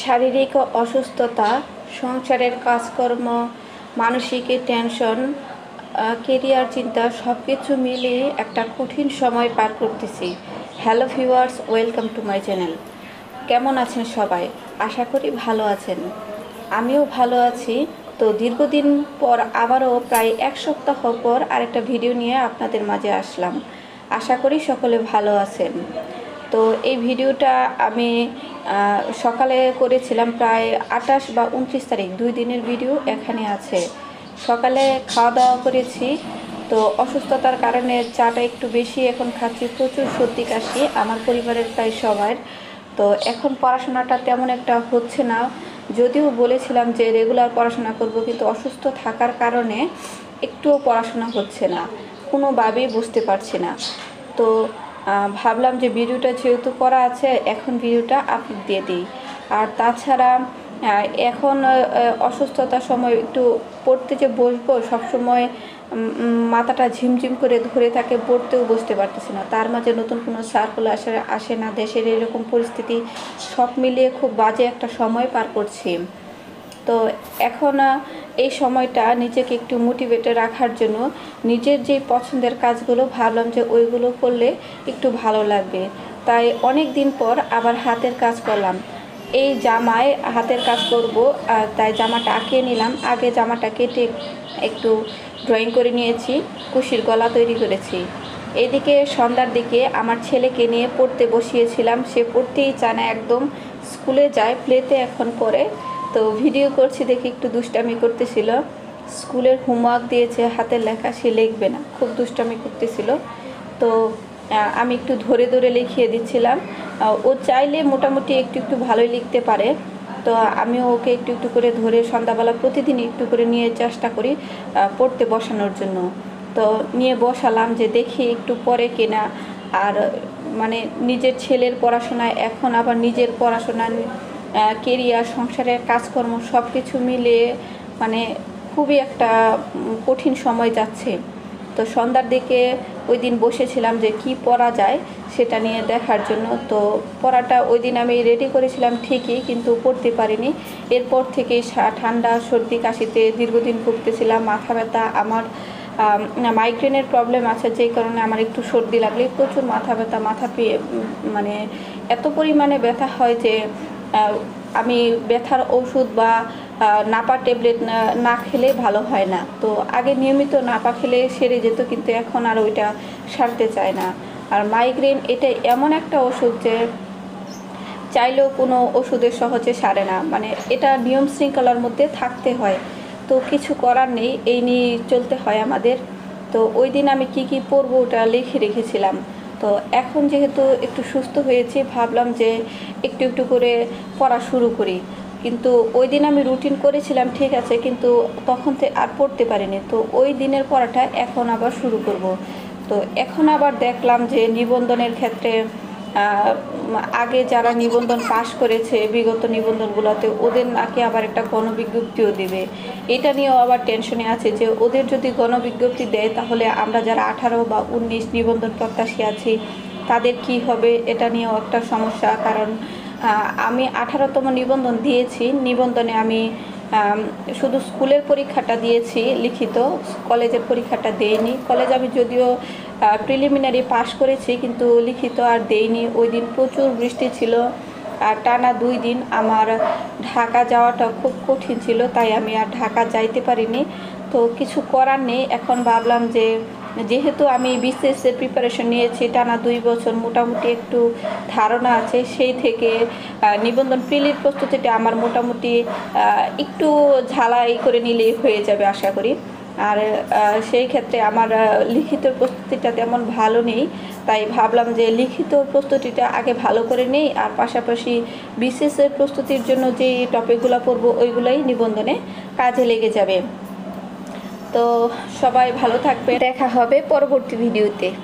শারীরিক অসুস্থতা, সংসারের কাজকর্ম, মানসিক টেনশন, কেরিয়ার চিন্তা সব কিছু মিলিয়ে একটা কঠিন সময় পার করতেছি। Hello viewers, welcome to my channel. কেমন আছেন সবাই? আশা করি ভালো আছেন। আমিও ভালো আছি। তো দীর্ঘদিন পর আবারও প্রায় এক সপ্তাহ পর আরেকটা ভিডিও নিয়ে আপনাদের মাঝে আসলাম। আশা করি সকলে ভালো আছেন। তো এই ভিডিওটা আমি সকালে করেছিলাম, প্রায় 28 বা 29 তারিখ, 2 দিনের ভিডিও এখানে আছে। সকালে খাওয়া দাওয়া করেছি। তো অসুস্থতার কারণে চাটা একটু বেশি এখন খাচ্ছি, প্রচুর সর্দি কাশি আমার পরিবারের প্রায় সবার। তো এখন পড়াশোনাটা তেমন একটা হচ্ছে না, যদিও বলেছিলাম যে রেগুলার পড়াশোনা করব, কিন্তু অসুস্থ থাকার কারণে একটুও পড়াশোনা হচ্ছে না, কোনোভাবেই বুঝতে পারছি না। তো ভাবলাম যে ভিডিওটা যেহেতু করা আছে, এখন ভিডিওটা আপলোড দিয়ে দিই। আর তাছাড়া এখন অসুস্থতার সময় একটু পড়তে যে বসবো, সবসময় মাথাটা ঝিমঝিম করে ধরে থাকে, পড়তেও বসতে পারতেছি না। তার মাঝে নতুন কোনো সার্কুলার আসে না, দেশের এরকম পরিস্থিতি, সব মিলিয়ে খুব বাজে একটা সময় পার করছি। তো এখন এই সময়টা নিজেকে একটু মোটিভেটে রাখার জন্য নিজের যে পছন্দের কাজগুলো ভাবলাম যে ওইগুলো করলে একটু ভালো লাগবে। তাই অনেক দিন পর আবার হাতের কাজ করলাম। এই জামায় হাতের কাজ করব, তাই জামাটা আঁকিয়ে নিলাম। আগে জামাটা কেটে একটু ড্রয়িং করে নিয়েছি, কুশির গলা তৈরি করেছি। এদিকে সন্ধ্যার দিকে আমার ছেলেকে নিয়ে পড়তে বসিয়েছিলাম। সে পড়তেই চায় না, একদম স্কুলে যায়, প্লেতে এখন পড়ে। তো ভিডিও করছি দেখে একটু দুষ্টামি করতেছিল। স্কুলের হোমওয়ার্ক দিয়েছে, হাতের লেখা সে লিখবে না, খুব দুষ্টামি করতেছিল। তো আমি একটু ধরে ধরে লিখিয়ে দিচ্ছিলাম। ও চাইলে মোটামুটি একটু একটু ভালোই লিখতে পারে। তো আমিও ওকে একটু একটু করে ধরে সন্ধ্যাবেলা প্রতিদিন একটু করে নিয়ে চেষ্টা করি পড়তে বসানোর জন্য। তো নিয়ে বসালাম যে দেখি একটু পড়ে কিনা। আর মানে নিজের ছেলের পড়াশোনায়, এখন আবার নিজের পড়াশোনা, কেরিয়ার, সংসারের কাজকর্ম সব কিছু মিলিয়ে মানে খুবই একটা কঠিন সময় যাচ্ছে। তো সন্ধ্যার দিকে ওই দিন বসেছিলাম যে কি পড়া যায় সেটা নিয়ে দেখার জন্য। তো পড়াটা ওই দিন আমি রেডি করেছিলাম ঠিকই, কিন্তু পড়তে পারিনি। এরপর থেকে ঠান্ডা, সর্দি, কাশিতে দীর্ঘদিন ভুগতেছিলাম। মাথা ব্যথা, আমার মাইগ্রেনের প্রবলেম আছে, যেই কারণে আমার একটু সর্দি লাগলে প্রচুর মাথা ব্যথা, মানে এত পরিমাণে ব্যথা হয় যে আমি ব্যথার ওষুধ বা নাপা ট্যাবলেট না খেলে ভালো হয় না। তো আগে নিয়মিত নাপা খেলে সেরে যেত, কিন্তু এখন আর ওইটা সারতে চায় না। আর মাইগ্রেন এটা এমন একটা ওষুধ যে চাইলেও কোনো ওষুধের সহজে সারে না, মানে এটা নিয়ম শৃঙ্খলার মধ্যে থাকতে হয়। তো কিছু করার নেই, এই নিয়ে চলতে হয় আমাদের। তো ওই দিন আমি কি কি পড়বো ওটা লিখে রেখেছিলাম। তো এখন যেহেতু একটু সুস্থ হয়েছি, ভাবলাম যে একটু একটু করে পড়া শুরু করি। কিন্তু ওই দিন আমি রুটিন করেছিলাম ঠিক আছে, কিন্তু তখন আর পড়তে পারিনি। তো ওই দিনের পড়াটা এখন আবার শুরু করব। তো এখন আবার দেখলাম যে নিবন্ধনের ক্ষেত্রে আগে যারা নিবন্ধন পাশ করেছে বিগত নিবন্ধনগুলোতে, ওদের নাকি আবার একটা গণবিজ্ঞপ্তিও দেবে। এটা নিয়েও আবার টেনশনে আছে যে ওদের যদি গণবিজ্ঞপ্তি দেয়, তাহলে আমরা যারা 18 বা 19 নিবন্ধন প্রত্যাশী আছি তাদের কি হবে, এটা নিয়েও একটা সমস্যা। কারণ আমি 18তম নিবন্ধন দিয়েছি। নিবন্ধনে আমি শুধু স্কুলের পরীক্ষাটা দিয়েছি লিখিত, কলেজের পরীক্ষাটা দেইনি। কলেজ আমি যদিও প্রিলিমিনারি পাস করেছি, কিন্তু লিখিত আর দেইনি। ওই দিন প্রচুর বৃষ্টি ছিল, আর টানা 2 দিন আমার ঢাকা যাওয়াটা খুব কঠিন ছিল, তাই আমি আর ঢাকা যাইতে পারিনি। তো কিছু করার নেই। এখন ভাবলাম যে যেহেতু আমি বিসিএসের প্রিপারেশন নিয়েছি টানা 2 বছর, মোটামুটি একটু ধারণা আছে, সেই থেকে নিবন্ধন প্রিলির প্রস্তুতিটা আমার মোটামুটি একটু ঝালাই করে নিলেই হয়ে যাবে আশা করি। আর সেই ক্ষেত্রে আমার লিখিত প্রস্তুতিটা তেমন ভালো নেই, তাই ভাবলাম যে লিখিত প্রস্তুতিটা আগে ভালো করে নেই, আর পাশাপাশি বিসিএসের প্রস্তুতির জন্য যে টপিকগুলো পড়বো ওইগুলোই নিবন্ধনে কাজে লেগে যাবে। তো সবাই ভালো থাকবে, দেখা হবে পরবর্তী ভিডিওতে।